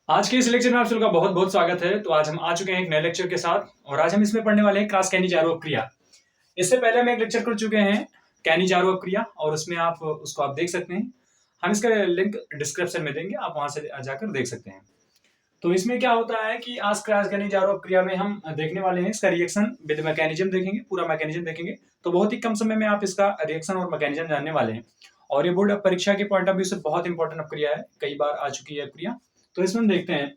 आज के इस लेक्चर में आप सबका बहुत बहुत स्वागत है। तो आज हम आ चुके हैं एक नए लेक्चर के साथ और आज हम इसमें पढ़ने वाले हैं क्रास-कैनिजारो अपक्रिया। इससे पहले हम एक लेक्चर कर चुके हैं कैनिजारो अपक्रिया और उसमें आप उसको आप देख सकते हैं। हम इसका लिंक डिस्क्रिप्शन में देंगे, आप वहां से जाकर देख सकते हैं। तो इसमें क्या होता है कि आज क्रास-कैनिजारो अपक्रिया में हम देखने वाले हैं इसका रिएक्शन विद मैकेनिज्म देखेंगे, पूरा मैकेनिज्म देखेंगे। तो बहुत ही कम समय में आप इसका रिएक्शन और मैकेनिज्म जानने वाले हैं और ये बोर्ड परीक्षा के पॉइंट ऑफ व्यू से बहुत इंपॉर्टेंट अपक्रिया है, कई बार आ चुकी है अपक्रिया। तो इसमें हम देखते हैं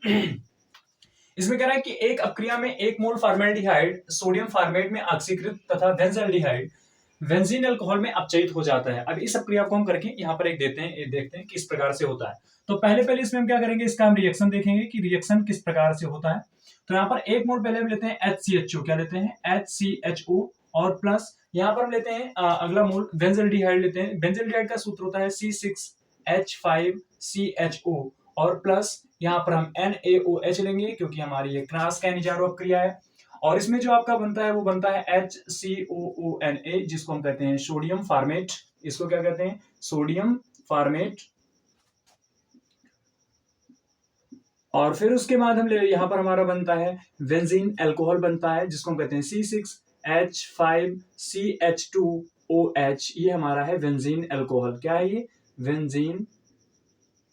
इसमें कह रहा है कि एक अपक्रिया में 1 मोल फॉर्मेल्डिहाइड सोडियम फॉर्मेट में ऑक्सीकृत तथा बेंजल्डिहाइड बेंजीन अल्कोहल में अपचयित हो जाता है। अब इस अपक्रिया को हम करके यहाँ पर एक देते हैं, एक देखते हैं किस प्रकार से होता है। तो पहले इसमें हम क्या करेंगे, इसका हम रिएक्शन देखेंगे कि रिएक्शन किस प्रकार से होता है। तो यहाँ पर 1 मोल पहले हम लेते हैं HCHO, क्या लेते हैं HCHO और प्लस यहाँ पर हम लेते हैं अगला मोल बेंजल्डिहाइड लेते हैं। बेंजल्डिहाइड का सूत्र होता है C6H5CHO और प्लस यहाँ पर हम NaOH लेंगे क्योंकि हमारी ये क्रास-कैनिजारो अपक्रिया है। और इसमें जो आपका बनता है वो बनता है HCOONA जिसको हम कहते हैं सोडियम फॉर्मेट। इसको क्या कहते हैं, सोडियम फॉर्मेट। और फिर उसके बाद हम यहाँ पर हमारा बनता है बेंजीन अल्कोहल बनता है जिसको हम कहते हैं C6H5CH2OH। ये हमारा है बेंजीन अल्कोहल। क्या है ये, बेंजीन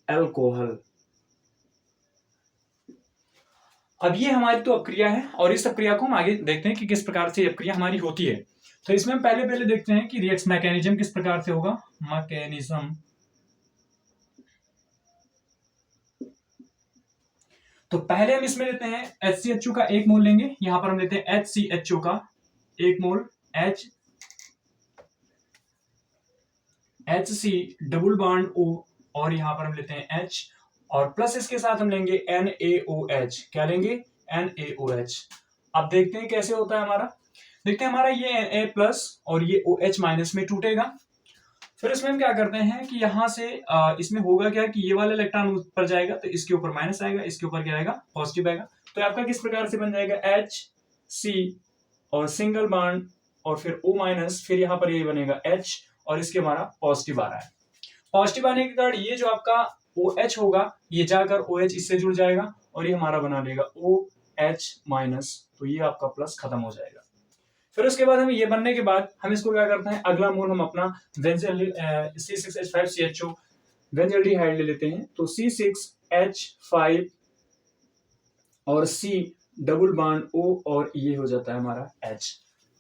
अल्कोहल। अब ये हमारी तो अपक्रिया है और इस अपक्रिया को हम आगे देखते हैं कि किस प्रकार से अपक्रिया हमारी होती है। तो इसमें हम पहले देखते हैं कि रिएक्शन मैकेनिज्म किस प्रकार से होगा। मैकेनिज्म, तो पहले हम इसमें लेते हैं HCHO का 1 मोल लेंगे। यहां पर हम लेते हैं HCHO का 1 मोल HC डबल बॉन्ड O और यहां पर हम लेते हैं H और प्लस इसके साथ हम लेंगे NaOH। क्या लेंगे, NaOH। अब देखते हैं कैसे होता है हमारा। देखते हैं हमारा ये Na प्लस और ये OH माइनस में टूटेगा। फिर इसमें हम क्या करते हैं कि यहां से इसमें होगा क्या कि ये वाला इलेक्ट्रॉन ऊपर जाएगा तो इसके ऊपर माइनस आएगा, इसके ऊपर क्या आएगा, पॉजिटिव आएगा। तो आपका किस प्रकार से बन जाएगा HC और सिंगल बॉन्ड और फिर O माइनस, फिर यहाँ पर ये बनेगा H और इसके हमारा पॉजिटिव आ रहा है। पॉजिटिव आने के कारण ये जो आपका OH होगा ये जाकर OH इससे जुड़ जाएगा और ये हमारा बना लेगा OH माइनस। तो ये आपका प्लस खत्म हो जाएगा। फिर उसके बाद हम ये बनने के बाद हम इसको क्या करते हैं, अगला मोल हम अपना C6H5CHO बेंजल्डिहाइड ले लेते हैं। तो C6H5 और C डबल बॉन्ड O और ये हो जाता है हमारा H।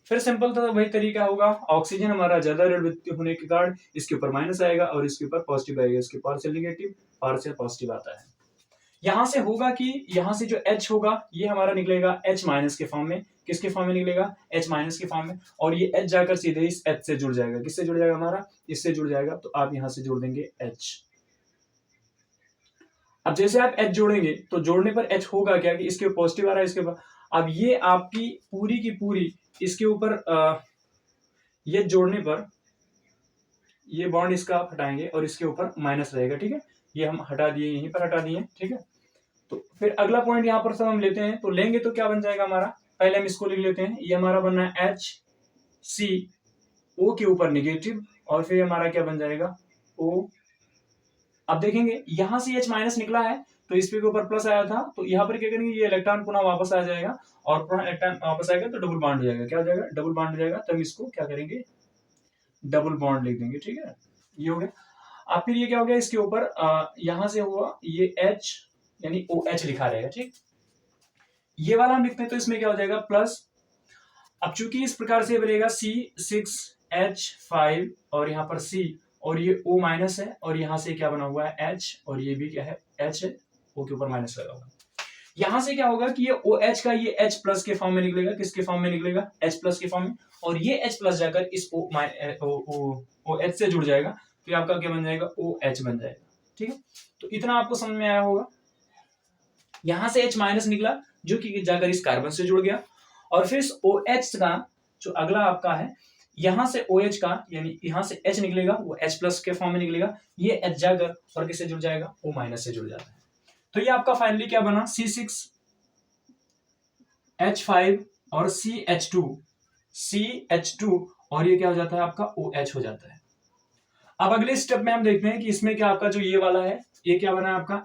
फिर सिंपल तो वही तरीका होगा, ऑक्सीजन हमारा ज्यादा ऋण होने के कारण इसके ऊपर माइनस आएगा और इसके ऊपर पॉजिटिव आएगा। इसके पार्शियल नेगेटिव पार्शियल पॉजिटिव आता है। यहां से होगा कि यहां से जो H होगा ये हमारा निकलेगा H माइनस के फॉर्म में। किसके फॉर्म में निकलेगा, H माइनस के फॉर्म में। और ये H जाकर सीधे इस H से जुड़ जाएगा। किससे जुड़ जाएगा, हमारा इससे जुड़ जाएगा। तो आप यहां से जोड़ देंगे H। अब जैसे आप H जोड़ेंगे तो जोड़ने पर H होगा क्या कि इसके ऊपर पॉजिटिव आ रहा है, इसके ऊपर। अब ये आपकी पूरी की पूरी इसके ऊपर ये जोड़ने पर ये बॉन्ड इसका आप हटाएंगे और इसके ऊपर माइनस रहेगा। ठीक है, ये हम हटा दिए, यहीं पर हटा दिए। ठीक है, तो फिर अगला पॉइंट यहाँ पर सब हम लेते हैं। तो लेंगे तो क्या बन जाएगा हमारा, पहले हम इसको लिख लेते हैं। ये हमारा बनना है HCO के ऊपर निगेटिव और फिर हमारा क्या बन जाएगा O। अब देखेंगे यहां से H माइनस निकला है तो इस पे के ऊपर प्लस आया था, तो यहाँ पर क्या करेंगे, ये इलेक्ट्रॉन पुनः वापस आ जाएगा और पुनः इलेक्ट्रॉन वापस आएगा तो डबल बॉन्ड हो जाएगा। क्या हो जाएगा, डबल बॉन्ड हो जाएगा। तो हम इसको क्या करेंगे, डबल बॉन्ड लिख देंगे। ठीक है, ये हो गया। अब फिर ये क्या हो गया, इसके ऊपर यहां से हुआ ये H यानी OH लिखा रहेगा। ठीक, ये वाला हम लिखते हैं तो इसमें क्या हो जाएगा प्लस। अब चूंकि इस प्रकार से बनेगा C6H5 और यहाँ पर C और ये O माइनस है और यहाँ से क्या बना हुआ है H और ये भी क्या है H है, O के ऊपर माइनस लगा हुआ। यहां से क्या होगा कि ये OH का ये H प्लस के फॉर्म में निकलेगा। किसके फॉर्म में निकलेगा, H प्लस के फॉर्म में। और ये H प्लस जाकर इस OH से जुड़ जाएगा तो आपका क्या बन जाएगा, OH बन जाएगा। ठीक है, तो इतना आपको समझ में आया होगा। यहां से H माइनस निकला जो कि जाकर इस कार्बन से जुड़ गया और फिर इस OH का जो अगला आपका है, यहां से OH का यानी यहां से H निकलेगा वो H प्लस के फॉर्म में निकलेगा। ये H जाकर और किससे जुड़ जाएगा, O माइनस से जुड़ जाता है। तो ये आपका फाइनली क्या बना, C6H5 और CH2 और ये क्या हो जाता है आपका OH हो जाता है। अब अगले स्टेप में हम देखते हैं कि इसमें क्या आपका जो ये वाला है ये क्या बना है आपका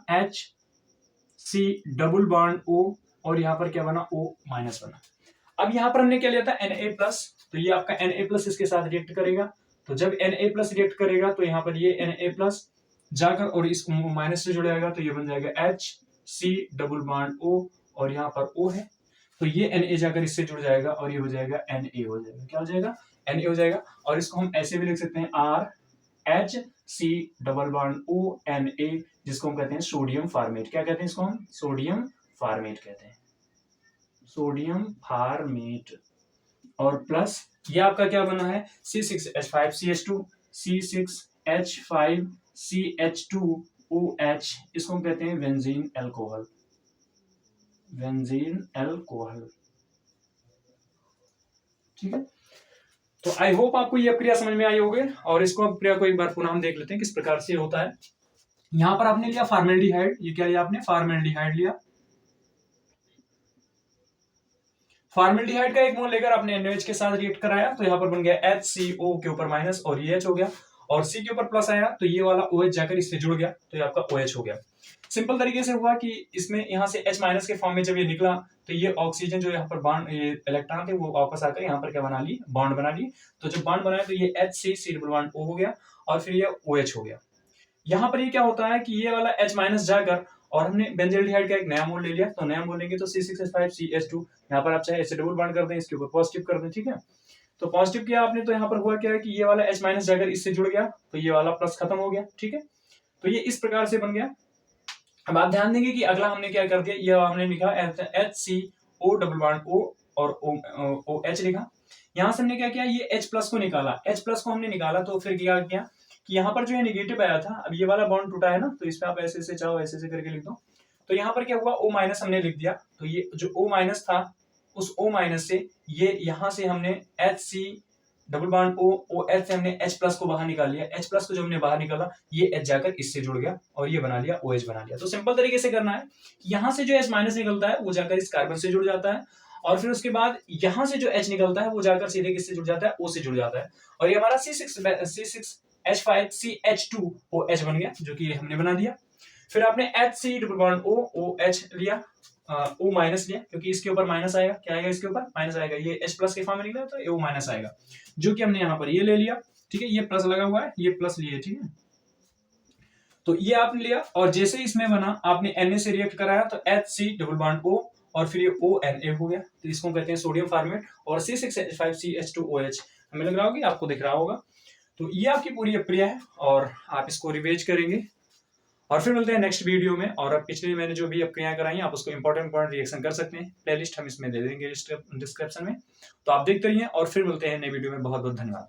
C डबल बॉन्ड O और यहाँ पर क्या बना O माइनस बना। अब यहाँ पर हमने क्या लिया था Na प्लस, तो ये आपका Na प्लस इसके साथ रिएक्ट करेगा, तो जब Na प्लस रिएक्ट करेगा तो यहाँ पर ये Na प्लस जाकर और इस माइनस से जुड़ जाएगा, तो ये बन जाएगा HC डबल बॉन्ड O और यहाँ पर O है, तो ये Na जाकर इससे जुड़ जाएगा और ये हो जाएगा Na हो जाएगा। क्या हो जाएगा? Na हो जाएगा। और इसको हम ऐसे भी लिख सकते हैं RH double bond O Na, जिसको हम कहते हैं सोडियम फॉर्मेट। क्या कहते हैं इसको हम? सोडियम फॉर्मेट कहते हैं, सोडियम फॉर्मेट। और प्लस ये आपका क्या बना है C6H5CH2 C6H5CH2OH, इसको हम कहते हैं बेंजीन अल्कोहल, बेंजीन अल्कोहल। ठीक है, तो आई होप आपको ये प्रक्रिया समझ में आई होगी। और इसको प्रक्रिया को एक बार पुनः हम देख लेते हैं किस प्रकार से होता है। यहां पर आपने लिया फॉर्मेल्डिहाइड, ये क्या लिया आपने? फॉर्मेल्डिहाइड लिया। फॉर्मेल्डिहाइड का एक मोल लेकर आपने NaOH के साथ रिएक्ट कराया, तो यहाँ पर बन गया HCO के ऊपर माइनस और ये H हो गया, और C के ऊपर प्लस आया तो ये वाला OH जाकर इससे जुड़ गया, तो ये आपका OH हो गया। सिंपल तरीके से हुआ कि इसमें यहाँ से H माइनस के फॉर्म में जब ये निकला तो ये ऑक्सीजन जो यहाँ पर बॉन्ड, ये इलेक्ट्रॉन थे वो वापस आकर यहाँ पर क्या बना ली? बॉन्ड बना ली। तो जब बॉन्ड बनाया तो ये HC डबल बॉन्ड O हो गया और फिर ये OH हो गया। यहाँ पर ये क्या होता है कि ये वाला H माइनस जाकर और हमने बेंजल्डिहाइड का एक नया मोल ले लिया, तो नया मोल लेंगे तो C6H5CH2, यहाँ पर आप चाहे ऐसे डबल बॉन्ड कर दें, इसके ऊपर पॉजिटिव कर दें। ठीक है, तो पॉजिटिव किया आपने, तो यहाँ पर हुआ क्या है कि ये वाला H माइनस जाकर इससे जुड़ गया, तो ये वाला प्लस खत्म हो गया। ठीक है, तो ये इस प्रकार से बन गया। अब आप ध्यान देंगे कि अगला हमने क्या कर दिया, ये हमने लिखा HCO डबल बॉन्ड O और OH लिखा। यहाँ से हमने क्या किया, ये H प्लस को निकाला, H प्लस को हमने निकाला, तो फिर क्या किया कि यहाँ पर जो है नेगेटिव आया था, अब ये वाला बॉन्ड टूटा है ना, तो इस पे आप ऐसे ऐसे चाहो ऐसे ऐसे करके लिख दो। तो यहाँ पर क्या हुआ, O माइनस हमने लिख दिया, तो ये जो O माइनस था उस O माइनस से ये यहाँ से हमने HC डबल बॉन्ड OH से हमने H प्लस को बाहर निकाल लिया, H प्लस को जब हमने बाहर निकाला ये H जाकर इससे जुड़ गया और ये बना लिया OH बना लिया। तो सिंपल तरीके से करना है, यहाँ से जो H माइनस निकलता है वो जाकर इस कार्बन से जुड़ जाता है, और फिर उसके बाद यहाँ से जो H निकलता है वो जाकर सीधे किससे जुड़ जाता है? O से जुड़ जाता है, और ये हमारा C6H5CH2OH बन गया, जो कि हमने बना दिया। फिर आपने HC डबल बॉन्ड OH लिया, O माइनस लिया, क्योंकि इसके ऊपर माइनस आएगा। क्या आएगा? इसके ऊपर माइनस आएगा, ये H प्लस के फॉर्म में निकला तो ये O माइनस आएगा, जो कि हमने यहाँ पर ये ले लिया। ठीक है, ये प्लस लगा हुआ है, ये प्लस लिए। ठीक है, तो ये आपने लिया, और जैसे इसमें बना आपने Na से रिएक्ट कराया तो HC डबल बॉन्ड O और फिर ये ONA हो गया, तो इसको कहते हैं सोडियम फॉर्मेट। और C6H5CH2OH हमें लग रहा होगा, आपको दिख रहा होगा। तो ये आपकी पूरी प्रक्रिया है और आप इसको रिवाइज करेंगे, और फिर मिलते हैं नेक्स्ट वीडियो में। और अब पिछले मैंने जो भी प्रक्रियाएं कराई आप उसको इंपॉर्टेंट रिएक्शन कर सकते हैं, प्लेलिस्ट हम इसमें दे देंगे डिस्क्रिप्शन में, तो आप देखते रहिए और फिर मिलते हैं नए वीडियो में। बहुत बहुत धन्यवाद।